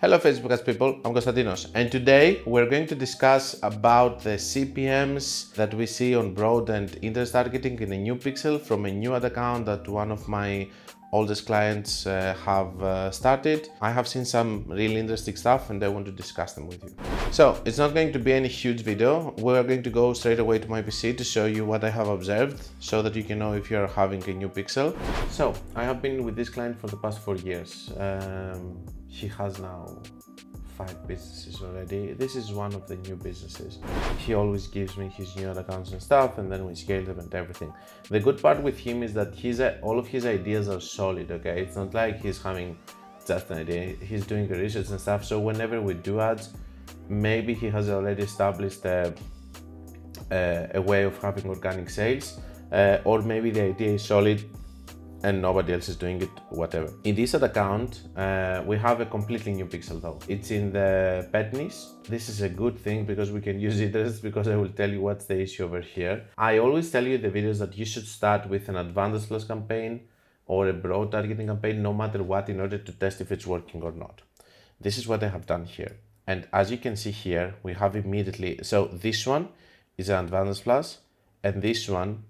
Hello Facebook people, I'm Konstantinos, and today we're going to discuss about the CPMs that we see on broad and interest targeting in a new pixel from a new ad account that one of my oldest clients have started. I have seen some really interesting stuff and I want to discuss them with you. So it's not going to be any huge video. We're going to go straight away to my PC to show you what I have observed so that you can know if you're having a new pixel. So I have been with this client for the past 4 years. He has now 5 businesses already. This is one of the new businesses. He always gives me his new accounts and stuff, and then we scale them and everything. The good part with him is that all of his ideas are solid, okay? It's not like he's having just an idea. He's doing research and stuff, so whenever we do ads, maybe he has already established a way of having organic sales, or maybe the idea is solid and nobody else is doing it, whatever. In this ad account, we have a completely new pixel though. It's in the pet niche. This is a good thing because we can use interest, because I will tell you what's the issue over here. I always tell you in the videos that you should start with an advantage plus campaign or a broad targeting campaign, no matter what, in order to test if it's working or not. This is what I have done here. And as you can see here, we have immediately, so this one is an advantage plus, and this one,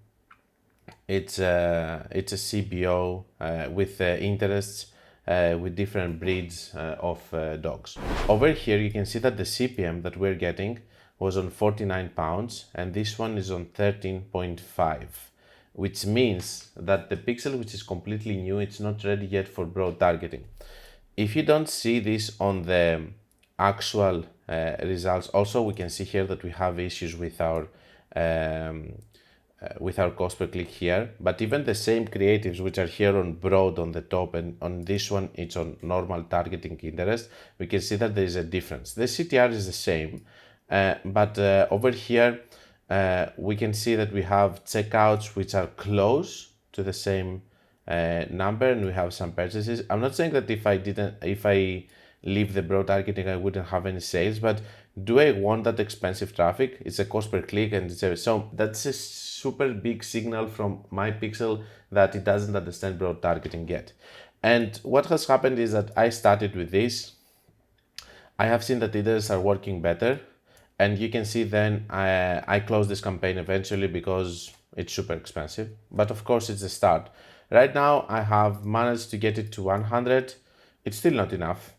it's a CBO with interests with different breeds of dogs. Over here you can see that the CPM that we're getting was on £49 and this one is on 13.5, which means that the pixel, which is completely new, it's not ready yet for broad targeting. If you don't see this on the actual results, also we can see here that we have issues with our cost per click here, but even the same creatives which are here on broad on the top and on this one it's on normal targeting interest, we can see that there is a difference. The CTR is the same, but over here we can see that we have checkouts which are close to the same number, and we have some purchases. I'm not saying that if I leave the broad targeting I wouldn't have any sales, but do I want that expensive traffic? It's a cost per click, and so that's a super big signal from my pixel that it doesn't understand broad targeting yet. And what has happened is that I started with this. I have seen that interests are working better, and you can see then I closed this campaign eventually because it's super expensive, but of course it's a start. Right now I have managed to get it to 100. It's still not enough.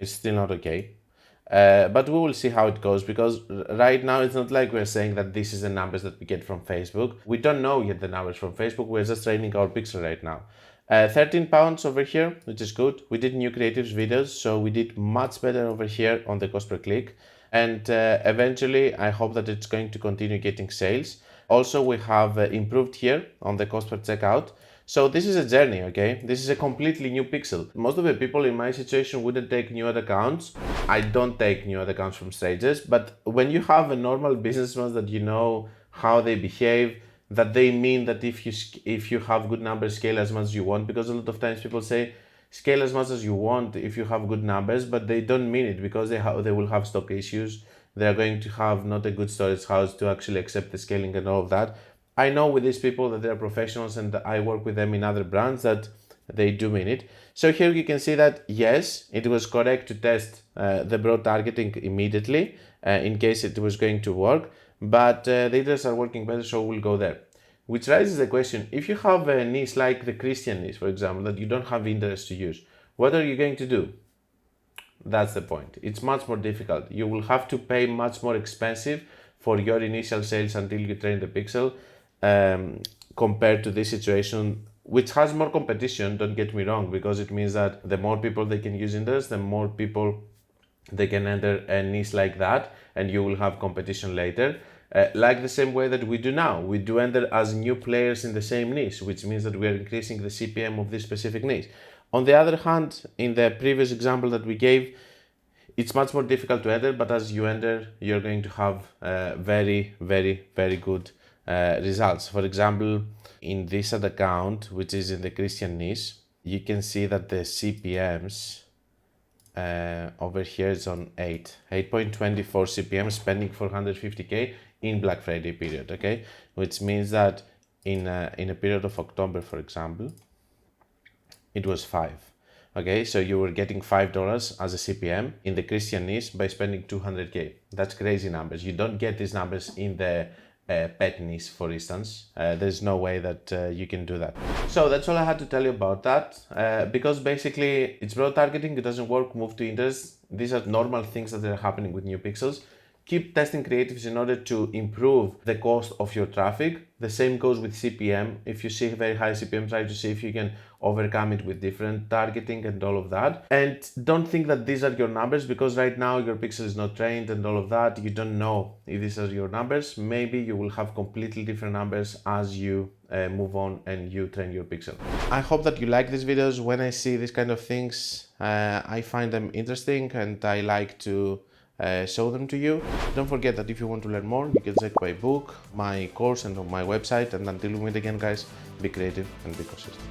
It's still not okay. But we will see how it goes, because right now it's not like we're saying that this is the numbers that we get from Facebook. We don't know yet the numbers from Facebook. We're just training our pixel right now. £13 over here, which is good. We did new creatives videos, so we did much better over here on the cost per click. And eventually I hope that it's going to continue getting sales. Also, we have improved here on the cost per checkout. So this is a journey, okay? This is a completely new pixel. Most of the people in my situation wouldn't take new ad accounts. I don't take new ad accounts from strangers, but when you have a normal businessman that you know how they behave, that they mean that if you have good numbers, scale as much as you want, because a lot of times people say scale as much as you want if you have good numbers, but they don't mean it, because they will have stock issues. They are going to have not a good storage house to actually accept the scaling and all of that. I know with these people that they're professionals, and I work with them in other brands that they do mean it. So here you can see that yes, it was correct to test the broad targeting immediately in case it was going to work, but the interests are working better, so we'll go there. Which raises the question, if you have a niche like the Christian niche, for example, that you don't have interest to use, what are you going to do? That's the point. It's much more difficult. You will have to pay much more expensive for your initial sales until you train the pixel, compared to this situation, which has more competition, don't get me wrong, because it means that the more people they can use interest, the more people they can enter a niche like that, and you will have competition later. Like the same way that we do now. We do enter as new players in the same niche, which means that we are increasing the CPM of this specific niche. On the other hand, in the previous example that we gave, it's much more difficult to enter, but as you enter, you're going to have very, very, very good results. For example, in this ad account, which is in the Christian niche, you can see that the CPMs over here is on 8.24 CPM, spending 450k in Black Friday period, okay? Which means that in a period of October, for example, it was 5. Okay, so you were getting $5 as a CPM in the Christian niche by spending 200K. That's crazy numbers. You don't get these numbers in the pet niche, for instance. There's no way that you can do that. So that's all I had to tell you about that. Because basically it's broad targeting, it doesn't work, move to interest. These are normal things that are happening with new pixels. Keep testing creatives in order to improve the cost of your traffic. The same goes with CPM. If you see very high CPM, try to see if you can overcome it with different targeting and all of that. And don't think that these are your numbers, because right now your pixel is not trained and all of that. You don't know if these are your numbers. Maybe you will have completely different numbers as you move on and you train your pixel. I hope that you like these videos. When I see these kind of things, I find them interesting and I like to show them to you. Don't forget that if you want to learn more, you can check my book, my course, and on my website. And until we meet again, guys, be creative and be consistent.